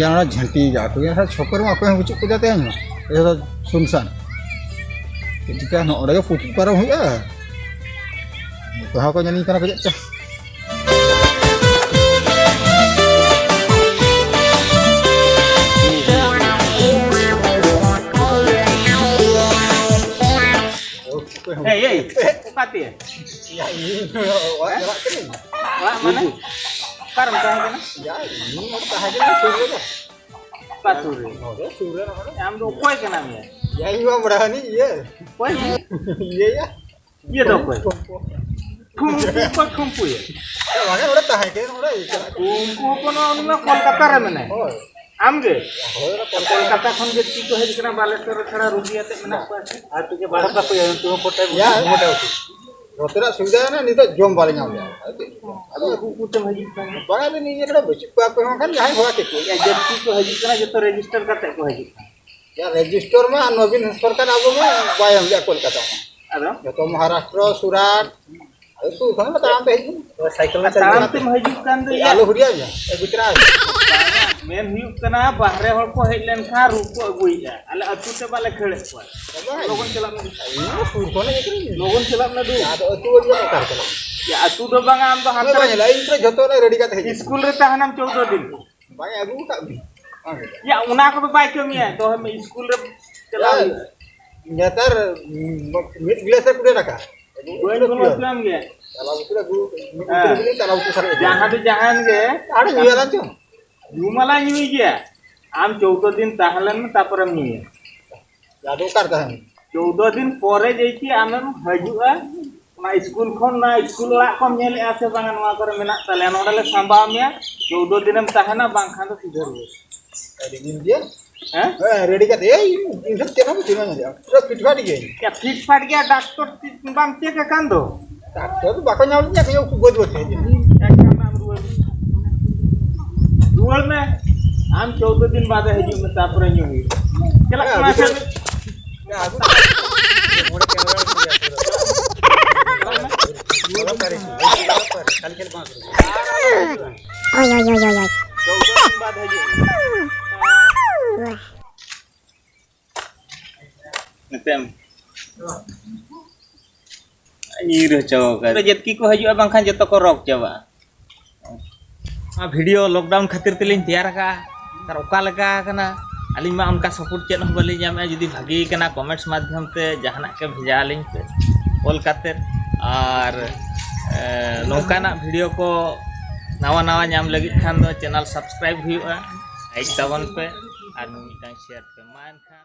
गया झंटी जा छपर में अकोय बुचुक को जाते हैं ये सुनसान चिका नोड़े पुचुक पारम हुआ कहाँ को जानी कना को जच्चा Pati ya? Ya ini wah jarak kene. Wah mana? Karam tahan kana? Ya ini mau tahan kene sore dah. Pasuri. Oh, dia sore nak. Am do koi kana me? Ya ini mah berani iya. Koi? Iya ya. Iya do koi. Kumpu ya? Ya mana udah tahan kene udah. Kumpu kono anu Kolkata re mene. Oh. Amge? Kolkata khon ge ti ko hej kana Baleswar khara rugi ate mena ko ase. Ar tu ge bada pa ko ya tu potai Ya moda uti. Rotera सुविधा है ना नहीं तो जोम वाले नाम यार adu kutem hej kana. बड़ा भी नहीं ये ना बेसिक को आपको हम kan यहाँ हुआ के Ya jeti ko hej kana joto register kate ko hej. या रजिस्टर में नवीन सरकार अब में बायम ले कोलकाता में Ado? जो Maharashtra Surat itu kan taam pe cycle में ताम तुम हजूक kan do ya. आलू हुरिया या गुजरात मेन हुयुक kana bahre hor ko hej len kha ru ko aguiya. Ale atu te bale khele ko. Logon celak na. ini sur ko na ekri Logon celak na du. ada atu aja car चला Ya atu do bang am do हम hantar तो line पे जतो ना ready करते हैं school रे tahanam 14 din. भाई अगु का भी Ya una ko bai kami ya to हम स्कूल रे चला. नेतर मिट ग्लेसर कुडे रखा Goin kono islam ge. kalau itu lagu itu kalau itu sare Jahan do jahan ge. ada jualan tuh Jumala nyui ge. Am 14 din tahalan tapore nyui. जादू करता है 14 दिन pore jaiti amem hajua na school khon na school la kom nyele ase bang nwa kore menak tale nodale sambam ya 14 dinam tahana bang khan do sidhar ho. ada dia Hah? Ready करते ए इन सब केना में चिना जा पूरा फिटफाट गई क्या fit फाट गया डॉक्टर बम के कांदो डॉक्टर बाको न्यावलिnya kayak ku buat ya रुअल में हम 14 दिन बाद हजू में तापरे न्यू हुई चला क्लास में ya aku मोड़े कैमरा कल खेल 5 ओय ओय ओय ओय 14 दिन बाद हजू Netem. Nyir coba. Jetki ko hajua bangkhan joto ko rok coba. Video lockdown khatir telin tiar ka tar oka leka kana aling ma unka support chet ho bali nyam judi bhagi kana comments माध्यम te jahanak ke bheja aling pe ol kater ar nongkana video ko nawa nawa nyam lagit khan do channel subscribe huyuga like tabon pe ar mitang share pe man khan